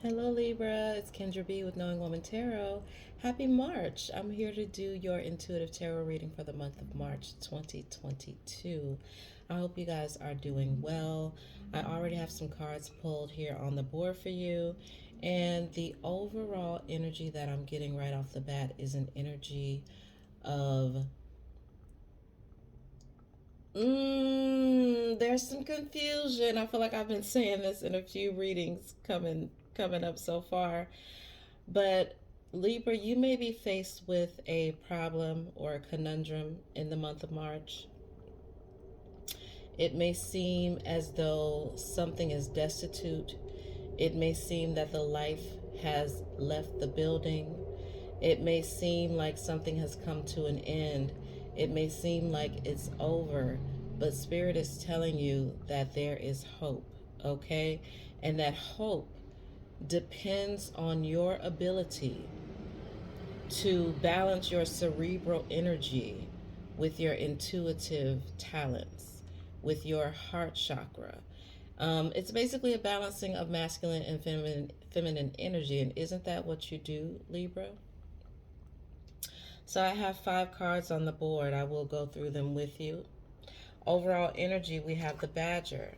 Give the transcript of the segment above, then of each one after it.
Hello Libra, it's Kendra B with Knowing Woman Tarot. Happy March. I'm here to do your intuitive tarot reading for the month of March 2022. I hope you guys are doing well. I already have some cards pulled here on the board for you, and the overall energy that I'm getting right off the bat is an energy of there's some confusion. I feel like I've been saying this in a few readings coming up so far. But Libra, you may be faced with a problem or a conundrum in the month of March. It may seem as though something is destitute. It may seem that the life has left the building. It may seem like something has come to an end. It may seem like it's over, but Spirit is telling you that there is hope, okay? And that hope depends on your ability to balance your cerebral energy with your intuitive talents, with your heart chakra. It's basically a balancing of masculine and feminine energy. And isn't that what you do, Libra? So I have 5 cards on the board. I will go through them with you. Overall energy, we have the Badger.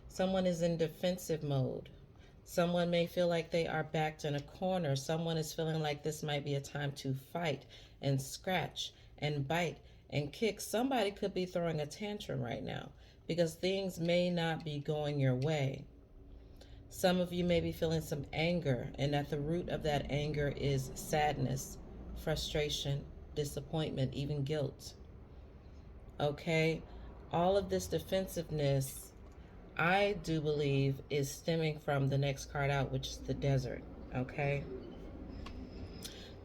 Someone is in defensive mode. Someone may feel like they are backed in a corner. Someone is feeling like this might be a time to fight and scratch and bite and kick. Somebody could be throwing a tantrum right now because things may not be going your way. Some of you may be feeling some anger, and at the root of that anger is sadness, frustration, disappointment, even guilt. Okay? All of this defensiveness, I do believe, is stemming from the next card out, which is the desert. Okay?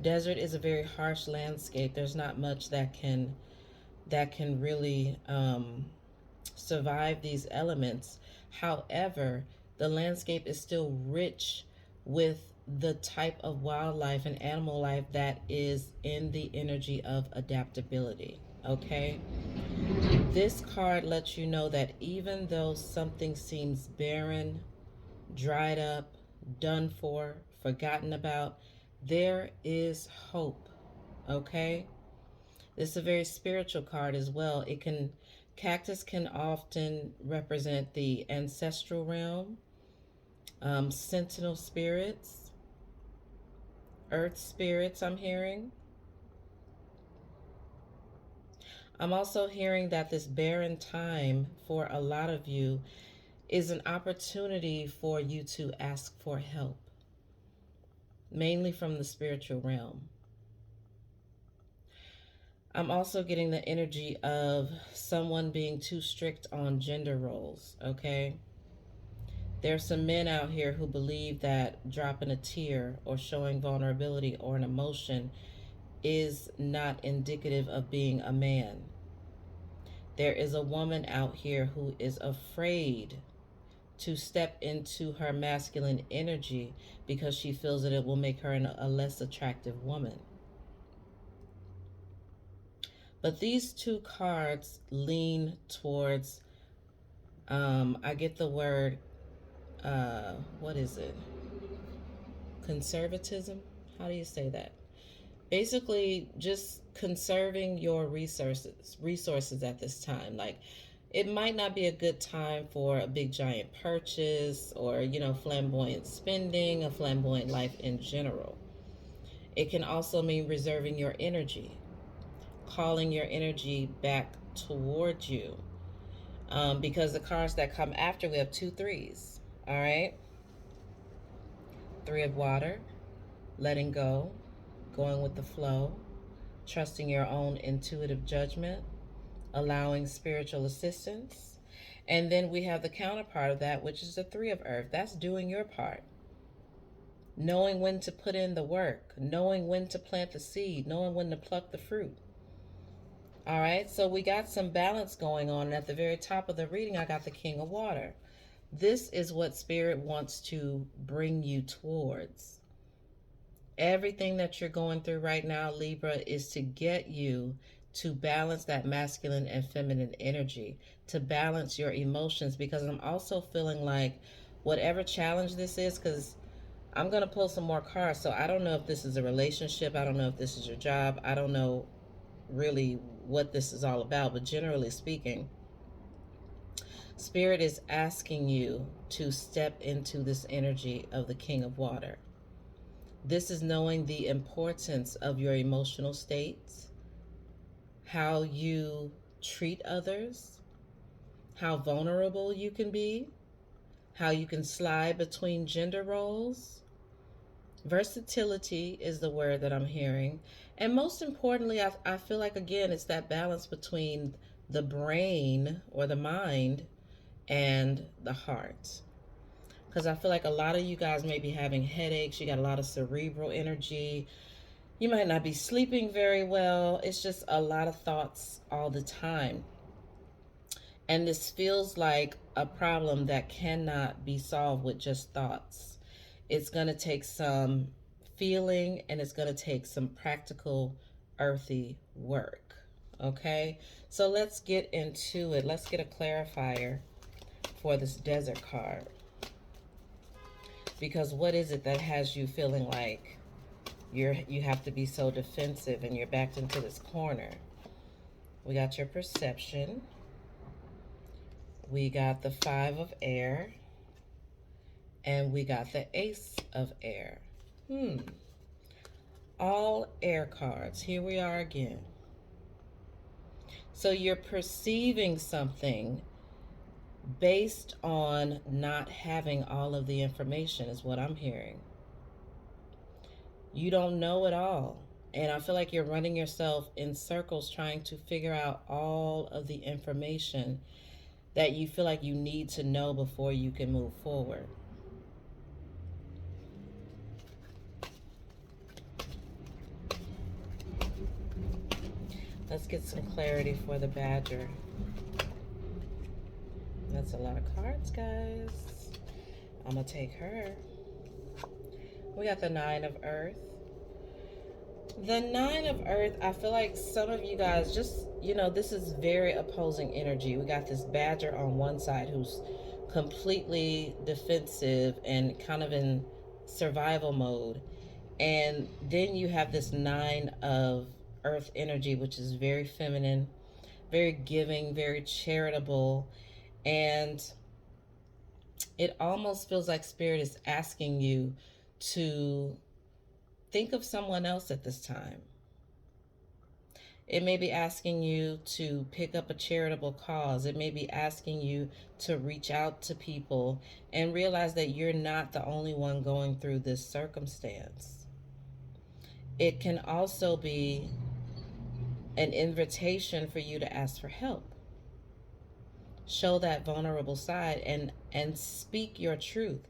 Desert is a very harsh landscape. There's not much that can really survive these elements. However, the landscape is still rich with the type of wildlife and animal life that is in the energy of adaptability. Okay? This card lets you know that even though something seems barren, dried up, done for, forgotten about, there is hope. Okay? This is a very spiritual card as well. Cactus can often represent the ancestral realm, sentinel spirits, earth spirits, I'm hearing. I'm also hearing that this barren time for a lot of you is an opportunity for you to ask for help, mainly from the spiritual realm. I'm also getting the energy of someone being too strict on gender roles, okay? There's some men out here who believe that dropping a tear or showing vulnerability or an emotion is not indicative of being a man. There is a woman out here who is afraid to step into her masculine energy because she feels that it will make her a less attractive woman. But these 2 cards lean towards, I get the word, what is it? Conservatism? How do you say that? Basically, just conserving your resources at this time. Like, it might not be a good time for a big giant purchase or, flamboyant spending, a flamboyant life in general. It can also mean reserving your energy, calling your energy back towards you. Because the cards that come after, we have 2 threes. All right. 3 of water, letting go, going with the flow, trusting your own intuitive judgment, allowing spiritual assistance. And then we have the counterpart of that, which is the 3 of earth. That's doing your part. Knowing when to put in the work, knowing when to plant the seed, knowing when to pluck the fruit. All right, so we got some balance going on. And at the very top of the reading, I got the King of Water. This is what Spirit wants to bring you towards. Everything that you're going through right now, Libra, is to get you to balance that masculine and feminine energy, to balance your emotions, because I'm also feeling like whatever challenge this is, because I'm going to pull some more cards. So I don't know if this is a relationship. I don't know if this is your job. I don't know really what this is all about. But generally speaking, Spirit is asking you to step into this energy of the King of Water. This is knowing the importance of your emotional states, how you treat others, how vulnerable you can be, how you can slide between gender roles. Versatility is the word that I'm hearing. And most importantly, I feel like, again, it's that balance between the brain or the mind and the heart. Because I feel like a lot of you guys may be having headaches. You got a lot of cerebral energy. You might not be sleeping very well. It's just a lot of thoughts all the time. And this feels like a problem that cannot be solved with just thoughts. It's going to take some feeling and it's going to take some practical, earthy work. Okay? So let's get into it. Let's get a clarifier for this desert card. Because what is it that has you feeling like you have to be so defensive and you're backed into this corner? We got your perception. We got the 5 of air. And we got the Ace of Air. All air cards. Here we are again. So you're perceiving something based on not having all of the information is what I'm hearing. You don't know it all. And I feel like you're running yourself in circles trying to figure out all of the information that you feel like you need to know before you can move forward. Let's get some clarity for the Badger. That's a lot of cards, guys. I'm going to take her. We got the 9 of Earth. The 9 of Earth, I feel like some of you guys just, this is very opposing energy. We got this Badger on one side who's completely defensive and kind of in survival mode. And then you have this 9 of Earth energy, which is very feminine, very giving, very charitable. And it almost feels like Spirit is asking you to think of someone else at this time. It may be asking you to pick up a charitable cause. It may be asking you to reach out to people and realize that you're not the only one going through this circumstance. It can also be an invitation for you to ask for help. Show that vulnerable side and speak your truth.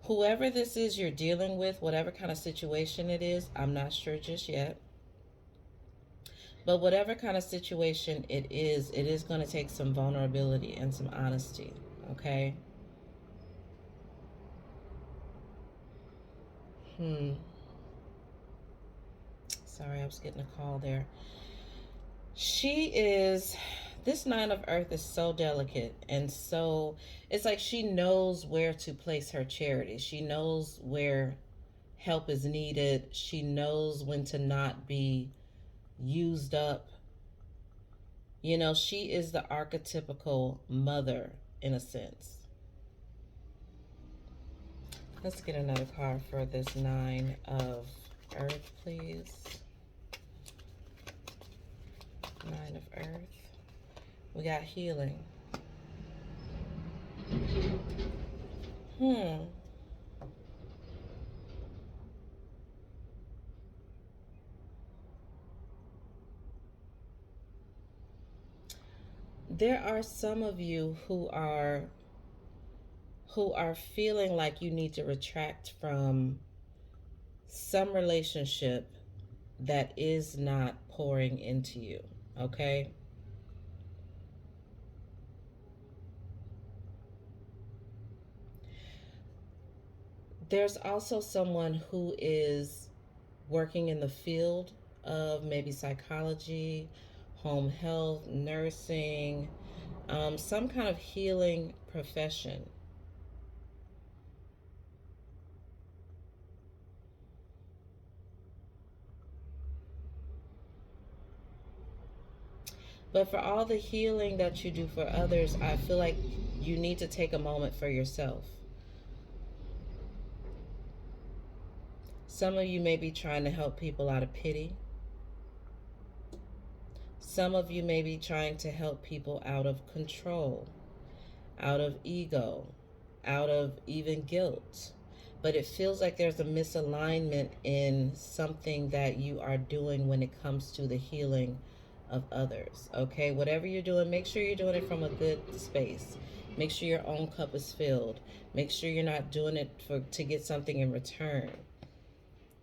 Whoever this is you're dealing with, whatever kind of situation it is, I'm not sure just yet. But whatever kind of situation it is going to take some vulnerability and some honesty, okay? Sorry, I was getting a call there. This 9 of Earth is so delicate, and so it's like she knows where to place her charity. She knows where help is needed. She knows when to not be used up. She is the archetypical mother in a sense. Let's get another card for this 9 of Earth, please. 9 of Earth. We got healing. There are some of you who are feeling like you need to retract from some relationship that is not pouring into you, okay? There's also someone who is working in the field of maybe psychology, home health, nursing, some kind of healing profession. But for all the healing that you do for others, I feel like you need to take a moment for yourself. Some of you may be trying to help people out of pity. Some of you may be trying to help people out of control, out of ego, out of even guilt. But it feels like there's a misalignment in something that you are doing when it comes to the healing of others. Okay, whatever you're doing, make sure you're doing it from a good space. Make sure your own cup is filled. Make sure you're not doing it to get something in return.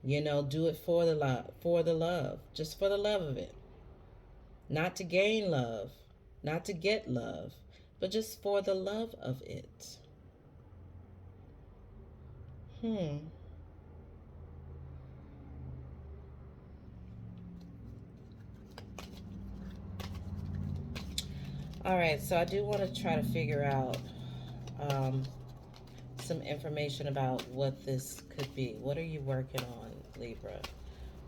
You know, do it for the love, just for the love of it. Not to gain love, not to get love, but just for the love of it. Hmm. All right, so I do want to try to figure out um, some information about what this could be. What are you working on, Libra?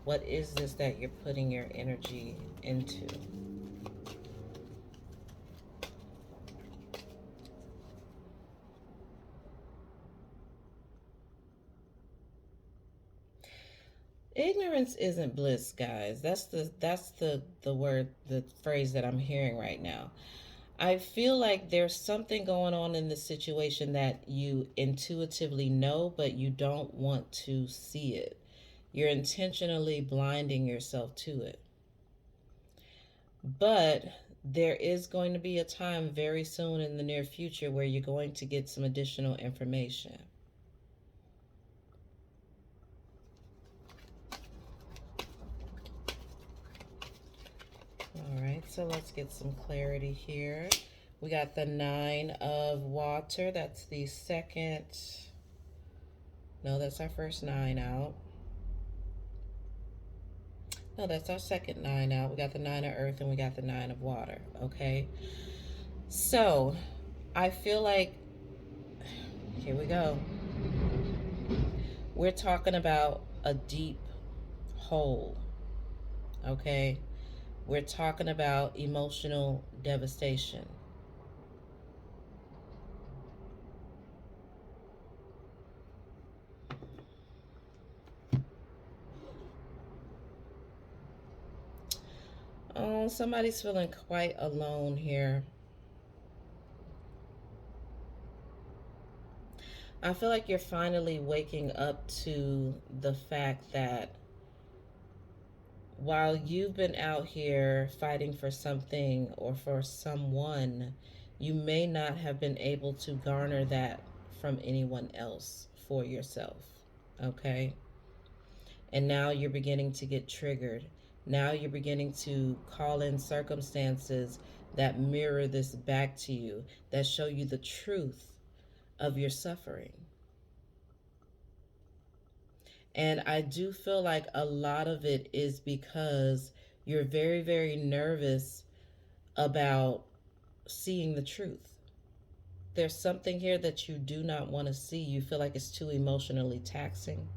What is this that you're putting your energy into? Ignorance isn't bliss, guys. That's the word, the phrase that I'm hearing right now. I feel like there's something going on in this situation that you intuitively know, but you don't want to see it. You're intentionally blinding yourself to it. But there is going to be a time very soon in the near future where you're going to get some additional information. All right, so let's get some clarity here. We got the Nine of Water. That's the second. No, that's our first nine out. No, that's our second nine out. We got the Nine of Earth and we got the Nine of Water. Okay. So I feel like, here we go. We're talking about a deep hole. Okay. We're talking about emotional devastation. Oh, somebody's feeling quite alone here. I feel like you're finally waking up to the fact that while you've been out here fighting for something or for someone, you may not have been able to garner that from anyone else for yourself. Okay? And now you're beginning to get triggered. Now you're beginning to call in circumstances that mirror this back to you, that show you the truth of your suffering. And I do feel like a lot of it is because you're very, very nervous about seeing the truth. There's something here that you do not want to see. You feel like it's too emotionally taxing.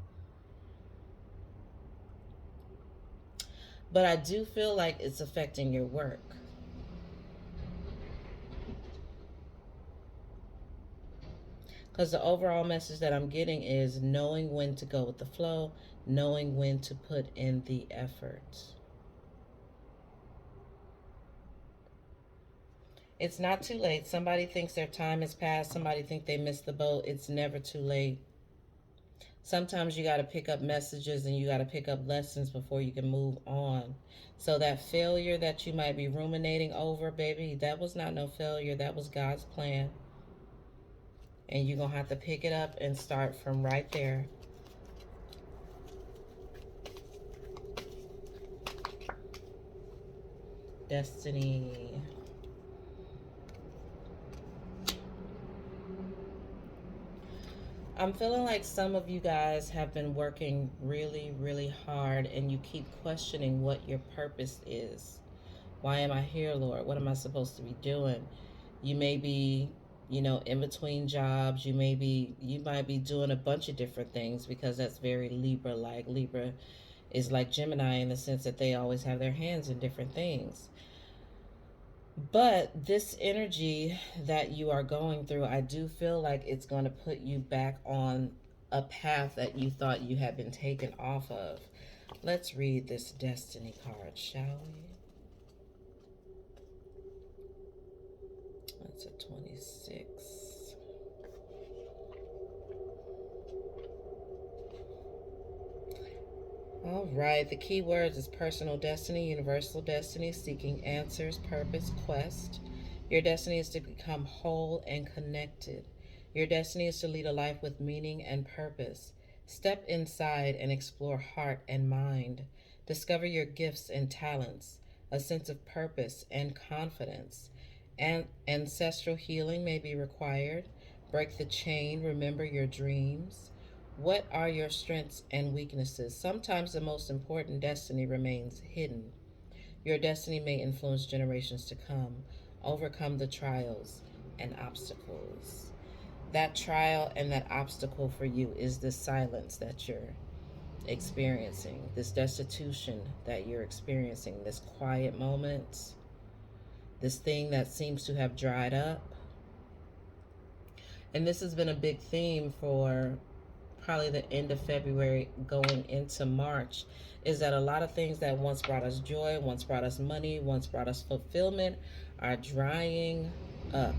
But I do feel like it's affecting your work. Because the overall message that I'm getting is knowing when to go with the flow, knowing when to put in the effort. It's not too late. Somebody thinks their time has passed. Somebody thinks they missed the boat. It's never too late. Sometimes you got to pick up messages and you got to pick up lessons before you can move on. So that failure that you might be ruminating over, baby, that was not no failure. That was God's plan. And you're going to have to pick it up and start from right there. Destiny. I'm feeling like some of you guys have been working really, really hard and you keep questioning what your purpose is. Why am I here, Lord? What am I supposed to be doing? You may be, in between jobs. You might be doing a bunch of different things because that's very Libra like. Libra is like Gemini in the sense that they always have their hands in different things. But this energy that you are going through, I do feel like it's going to put you back on a path that you thought you had been taken off of. Let's read this destiny card, shall we? That's a 26. All right, the key words is personal destiny, universal destiny, seeking answers, purpose, quest. Your destiny is to become whole and connected. Your destiny is to lead a life with meaning and purpose. Step inside and explore heart and mind. Discover your gifts and talents, a sense of purpose and confidence. And ancestral healing may be required. Break the chain, remember your dreams. What are your strengths and weaknesses? Sometimes the most important destiny remains hidden. Your destiny may influence generations to come. Overcome the trials and obstacles. That trial and that obstacle for you is this silence that you're experiencing, this destitution that you're experiencing, this quiet moment, this thing that seems to have dried up. And this has been a big theme for probably the end of February going into March, is that a lot of things that once brought us joy, once brought us money, once brought us fulfillment are drying up.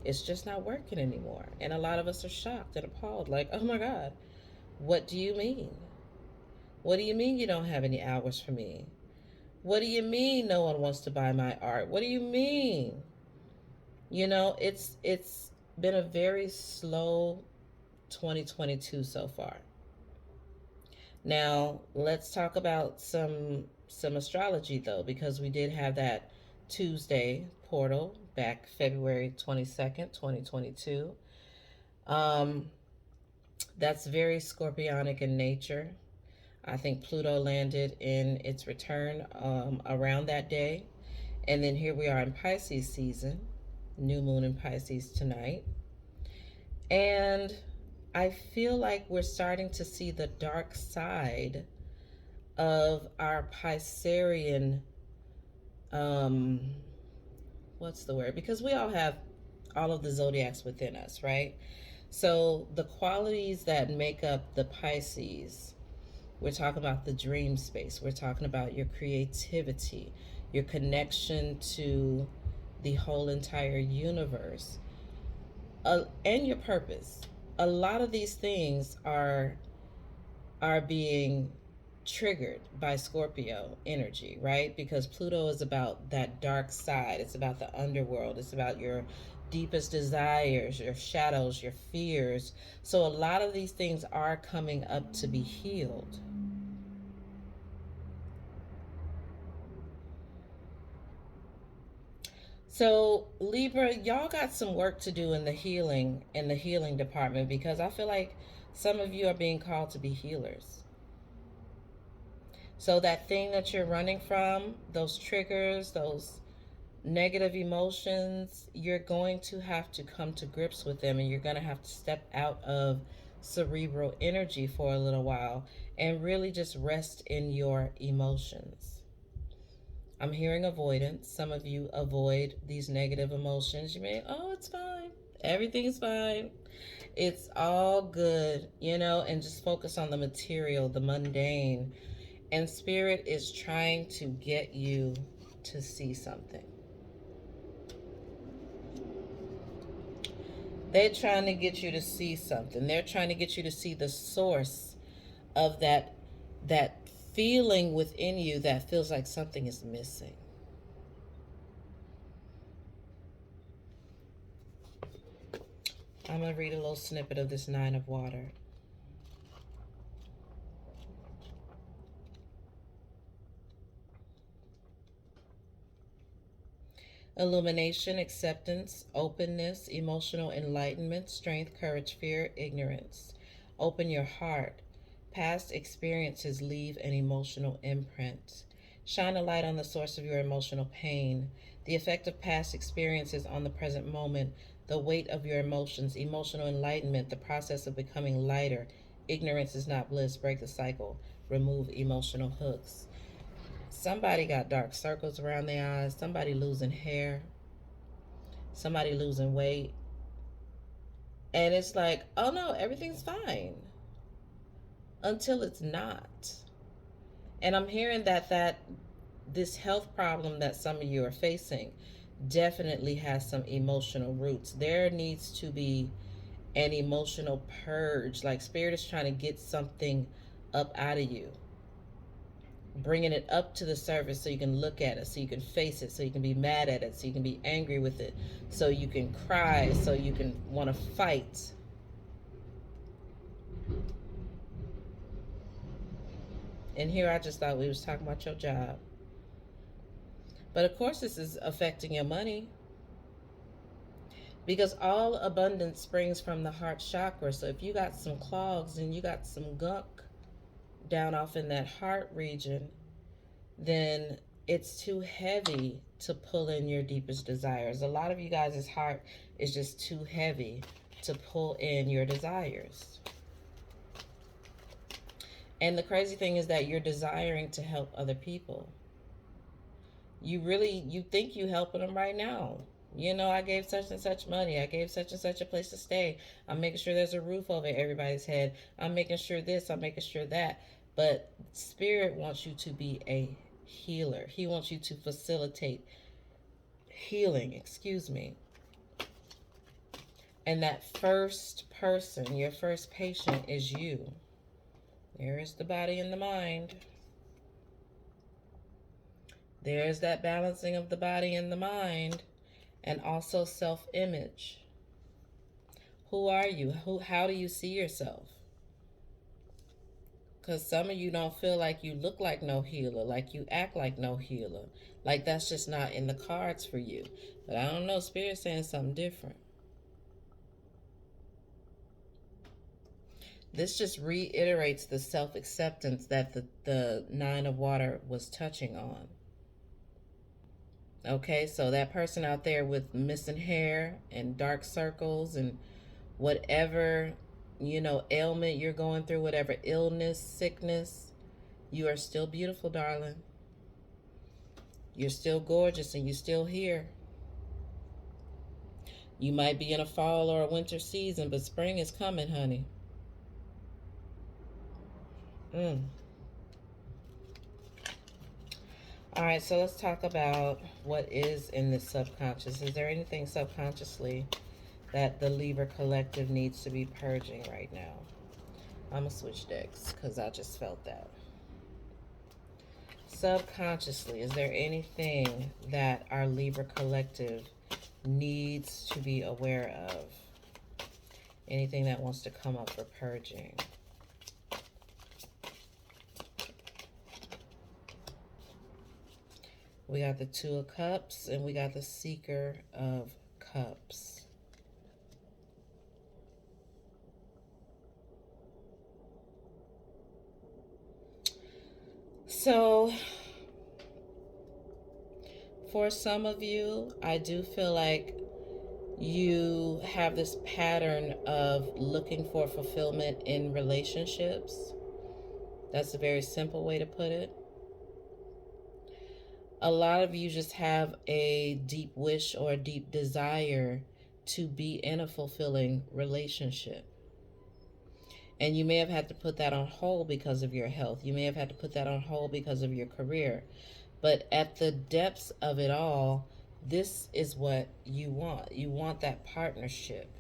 It's just not working anymore. And a lot of us are shocked and appalled, like, oh my God, what do you mean? What do you mean you don't have any hours for me? What do you mean no one wants to buy my art? What do you mean? It's been a very slow 2022 so far. Now, let's talk about some astrology though, because we did have that Tuesday portal back February 22nd, 2022. Um, that's very scorpionic in nature. I think Pluto landed in its return around that day. And then here we are in Pisces season, new moon in Pisces tonight. And I feel like we're starting to see the dark side of our Piscean, um, what's the word? Because we all have all of the zodiacs within us, right? So the qualities that make up the Pisces, we're talking about the dream space. We're talking about your creativity, your connection to the whole entire universe, and your purpose. A lot of these things are being triggered by Scorpio energy, right? Because Pluto is about that dark side. It's about the underworld. It's about your deepest desires, your shadows, your fears. So a lot of these things are coming up to be healed. So Libra, y'all got some work to do in the healing department, because I feel like some of you are being called to be healers. So that thing that you're running from, those triggers, those negative emotions, you're going to have to come to grips with them, and you're going to have to step out of cerebral energy for a little while and really just rest in your emotions. I'm hearing avoidance. Some of you avoid these negative emotions. You may, oh, it's fine. Everything is fine. It's all good, and just focus on the material, the mundane. And Spirit is trying to get you to see something. They're trying to get you to see something. They're trying to get you to see the source of that feeling within you that feels like something is missing. I'm going to read a little snippet of this Nine of Water. Illumination, acceptance, openness, emotional enlightenment, strength, courage, fear, ignorance. Open your heart. Past experiences leave an emotional imprint. Shine a light on the source of your emotional pain, the effect of past experiences on the present moment, the weight of your emotions, emotional enlightenment, the process of becoming lighter. Ignorance is not bliss. Break the cycle. Remove emotional hooks. Somebody got dark circles around their eyes, somebody losing hair, somebody losing weight. And it's like, oh no, everything's fine until it's not. And I'm hearing that this health problem that some of you are facing definitely has some emotional roots. There needs to be an emotional purge. Like spirit is trying to get something up out of you, bringing it up to the surface so you can look at it, so you can face it, so you can be mad at it, so you can be angry with it, so you can cry, so you can want to fight. And here I just thought we was talking about your job. But of course this is affecting your money, because all abundance springs from the heart chakra. So if you got some clogs and you got some gunk down off in that heart region, then it's too heavy to pull in your deepest desires. A lot of you guys' heart is just too heavy to pull in your desires. And the crazy thing is that you're desiring to help other people. You think you helping them right now. You know, I gave such and such money. I gave such and such a place to stay. I'm making sure there's a roof over everybody's head. I'm making sure this. I'm making sure that. But Spirit wants you to be a healer. He wants you to facilitate healing, excuse me. And that first person, your first patient is you. There is the body and the mind. There's that balancing of the body and the mind, and also self-image. Who are you? How do you see yourself? Because some of you don't feel like you look like no healer, like you act like no healer. Like that's just not in the cards for you. But I don't know, Spirit's saying something different. This just reiterates the self-acceptance that the Nine of Water was touching on. Okay, so that person out there with missing hair and dark circles and whatever, ailment you're going through, whatever illness, sickness, you are still beautiful, darling. You're still gorgeous and you're still here. You might be in a fall or a winter season, but spring is coming, honey. All right, so let's talk about what is in the subconscious. Is there anything subconsciously that the Libra collective needs to be purging right now? I'm going to switch decks because I just felt that. Subconsciously, is there anything that our Libra collective needs to be aware of? Anything that wants to come up for purging? We got the Two of Cups and we got the Seeker of Cups. So, for some of you, I do feel like you have this pattern of looking for fulfillment in relationships. That's a very simple way to put it. A lot of you just have a deep wish or a deep desire to be in a fulfilling relationship. And you may have had to put that on hold because of your health. You may have had to put that on hold because of your career. But at the depths of it all, this is what you want. You want that partnership.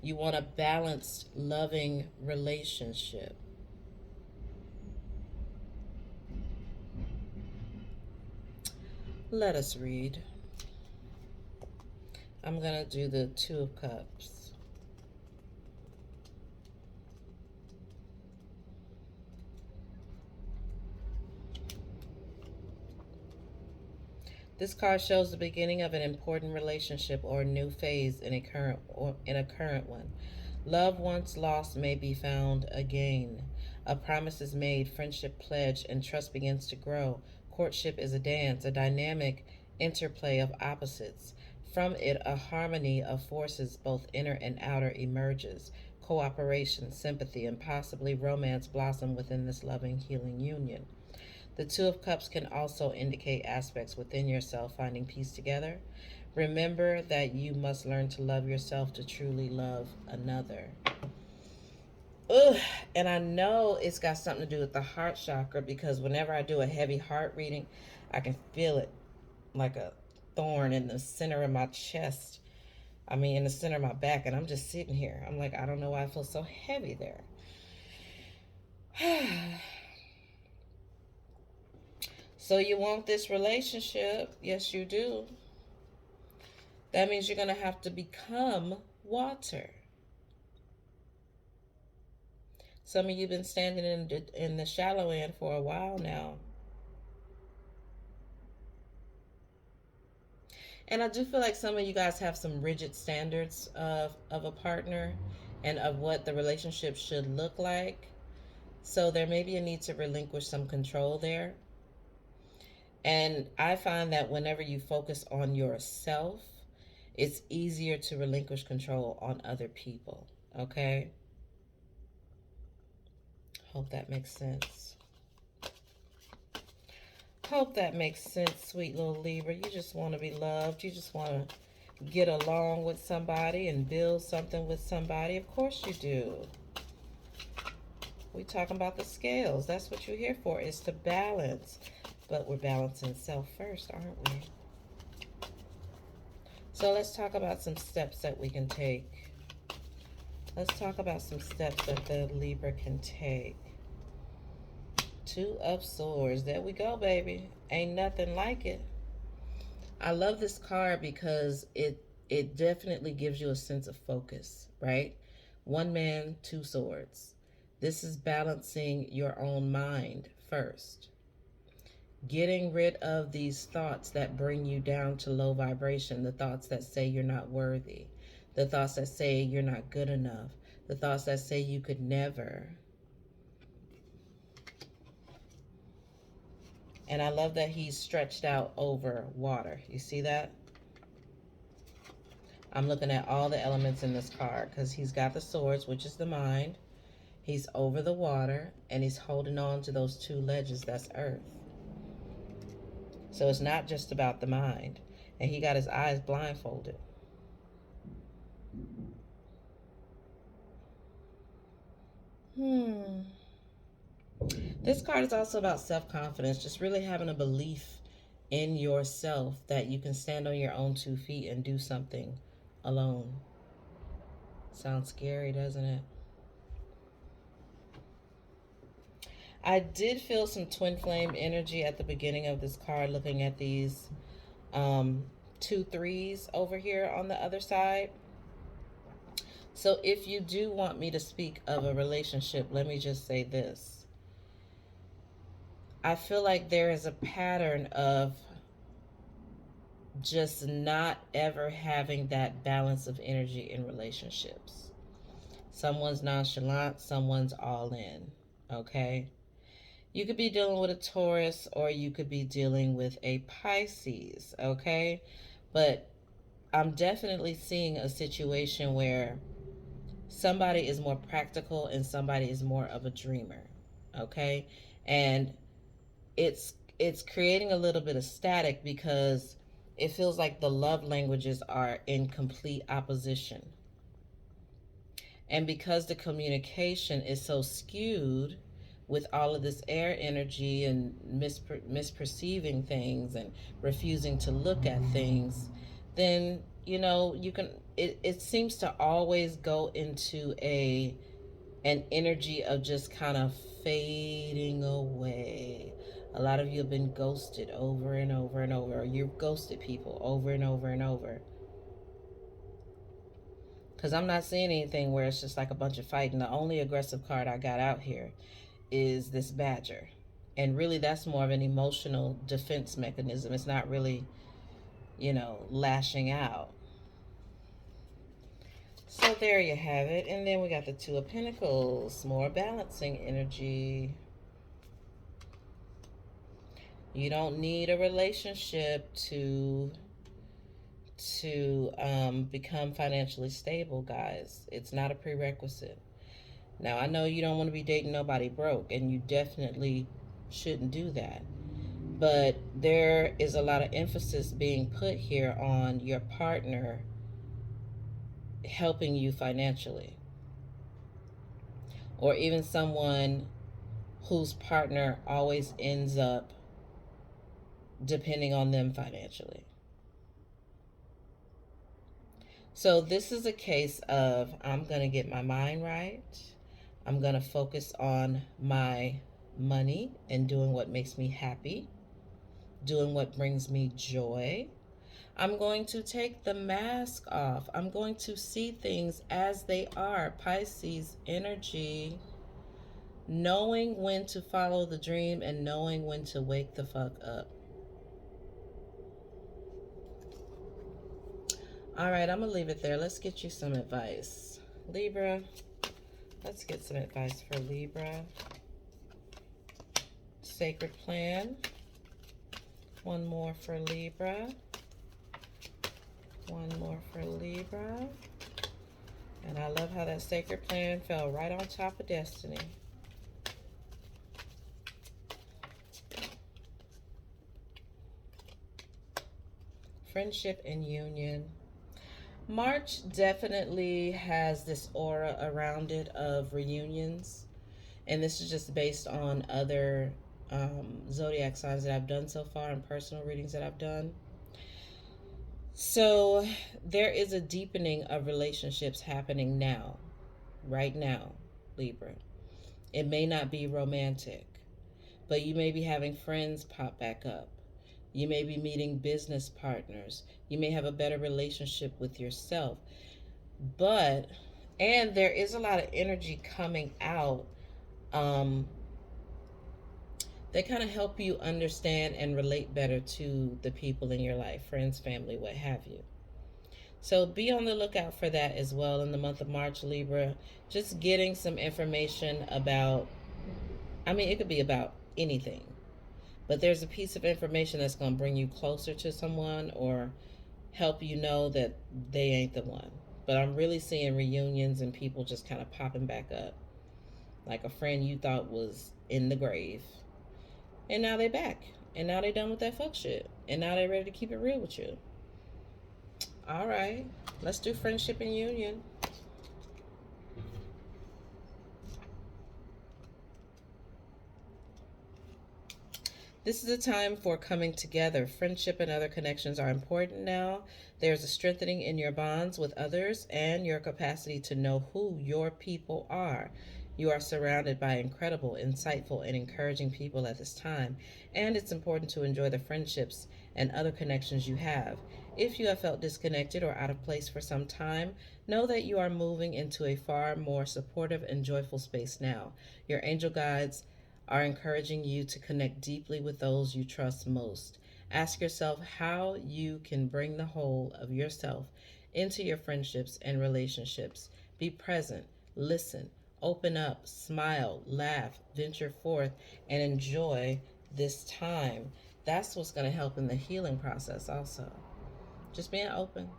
You want a balanced, loving relationship. Let us read. I'm going to do the Two of Cups. This card shows the beginning of an important relationship or a new phase in a current one. Love once lost may be found again. A promise is made, friendship pledged, and trust begins to grow. Courtship is a dance, a dynamic interplay of opposites. From it, a harmony of forces, both inner and outer, emerges. Cooperation, sympathy, and possibly romance blossom within this loving, healing union. The Two of Cups can also indicate aspects within yourself finding peace together. Remember that you must learn to love yourself to truly love another. Ugh. And I know it's got something to do with the heart chakra because whenever I do a heavy heart reading, I can feel it like a thorn in the center of my chest. I mean, in the center of my back, and I'm just sitting here. I'm like, I don't know why I feel so heavy there. So, you want this relationship? Yes, you do. That means you're going to have to become water. Some of you have been standing in the shallow end for a while now. And I do feel like some of you guys have some rigid standards of a partner and of what the relationship should look like. So there may be a need to relinquish some control there. And I find that whenever you focus on yourself, it's easier to relinquish control on other people. Okay? Hope that makes sense. Hope that makes sense, sweet little Libra. You just want to be loved. You just want to get along with somebody and build something with somebody. Of course you do. We talking about the scales. That's what you're here for, is to balance. But we're balancing self first, aren't we? So let's talk about some steps that we can take. Let's talk about some steps that the Libra can take. Two of Swords. There we go, baby. Ain't nothing like it. I love this card because it definitely gives you a sense of focus, right? One man, two swords. This is balancing your own mind first. Getting rid of these thoughts that bring you down to low vibration, the thoughts that say you're not worthy, the thoughts that say you're not good enough, the thoughts that say you could never. And I love that he's stretched out over water. You see that? I'm looking at all the elements in this card because he's got the swords, which is the mind. He's over the water, and he's holding on to those two ledges. That's earth. So it's not just about the mind. And he got his eyes blindfolded. This card is also about self-confidence, just really having a belief in yourself that you can stand on your own 2 feet and do something alone. Sounds scary, doesn't it? I did feel some twin flame energy at the beginning of this card, looking at these 2 threes over here on the other side. So if you do want me to speak of a relationship, let me just say this. I feel like there is a pattern of just not ever having that balance of energy in relationships. Someone's nonchalant, someone's all in, okay? You could be dealing with a Taurus or you could be dealing with a Pisces, okay? But I'm definitely seeing a situation where somebody is more practical and somebody is more of a dreamer, okay? And it's creating a little bit of static because it feels like the love languages are in complete opposition. And because the communication is so skewed with all of this air energy and misperceiving things and refusing to look at things, then you can it seems to always go into an energy of just kind of fading away. A lot of you have been ghosted over and over and over, or you've ghosted people over and over and over. Because I'm not seeing anything where it's just like a bunch of fighting. The only aggressive card I got out here is this badger. And really, that's more of an emotional defense mechanism. It's not really, lashing out. So there you have it. And then we got the Two of Pentacles, more balancing energy. You don't need a relationship to become financially stable, guys. It's not a prerequisite. Now, I know you don't want to be dating nobody broke, and you definitely shouldn't do that. But there is a lot of emphasis being put here on your partner helping you financially, or even someone whose partner always ends up depending on them financially. So this is a case of I'm going to get my mind right. I'm going to focus on my money and doing what makes me happy, doing what brings me joy. I'm going to take the mask off. I'm going to see things as they are. Pisces energy, knowing when to follow the dream and knowing when to wake the fuck up. All right, I'm going to leave it there. Let's get you some advice. Libra, let's get some advice for Libra. Sacred plan. One more for Libra. One more for Libra. And I love how that sacred plan fell right on top of destiny. Friendship and union. March definitely has this aura around it of reunions. And this is just based on other zodiac signs that I've done so far and personal readings that I've done. So there is a deepening of relationships happening now, right now, Libra. It may not be romantic, but you may be having friends pop back up. You may be meeting business partners. You may have a better relationship with yourself. And there is a lot of energy coming out that kind of help you understand and relate better to the people in your life, friends, family, what have you. So be on the lookout for that as well in the month of March, Libra. Just getting some information about, it could be about anything, but there's a piece of information that's going to bring you closer to someone or help you know that they ain't the one. But I'm really seeing reunions and people just kind of popping back up. Like a friend you thought was in the grave. And now they back. And now they done with that fuck shit. And now they ready to keep it real with you. All right. Let's do friendship and union. This is a time for coming together. Friendship and other connections are important now. There's a strengthening in your bonds with others and your capacity to know who your people are. You are surrounded by incredible, insightful, and encouraging people at this time, and it's important to enjoy the friendships and other connections you have. If you have felt disconnected or out of place for some time, know that you are moving into a far more supportive and joyful space now. Your angel guides are encouraging you to connect deeply with those you trust most. Ask yourself how you can bring the whole of yourself into your friendships and relationships. Be present, listen, open up, smile, laugh, venture forth, and enjoy this time. That's what's going to help in the healing process, also. Just being open.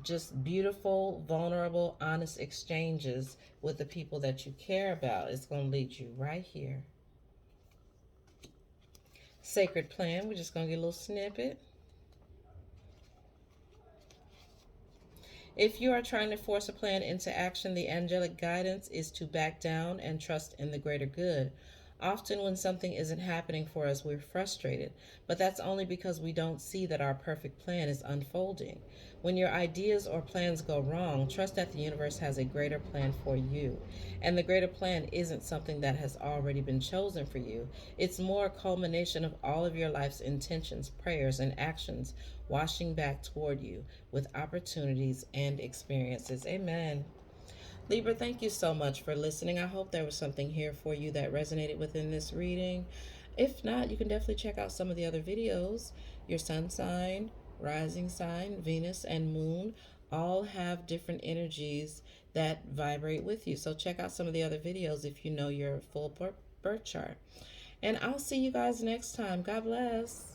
Just beautiful, vulnerable, honest exchanges with the people that you care about is going to lead you right here. Sacred plan, we're just going to get a little snippet. If you are trying to force a plan into action, the angelic guidance is to back down and trust in the greater good. Often, when something isn't happening for us, we're frustrated, but that's only because we don't see that our perfect plan is unfolding. When your ideas or plans go wrong, trust that the universe has a greater plan for you. And the greater plan isn't something that has already been chosen for you, it's more a culmination of all of your life's intentions, prayers, and actions washing back toward you with opportunities and experiences. Amen. Libra, thank you so much for listening. I hope there was something here for you that resonated within this reading. If not, you can definitely check out some of the other videos. Your sun sign, rising sign, Venus, and moon all have different energies that vibrate with you. So check out some of the other videos if you know your full birth chart. And I'll see you guys next time. God bless.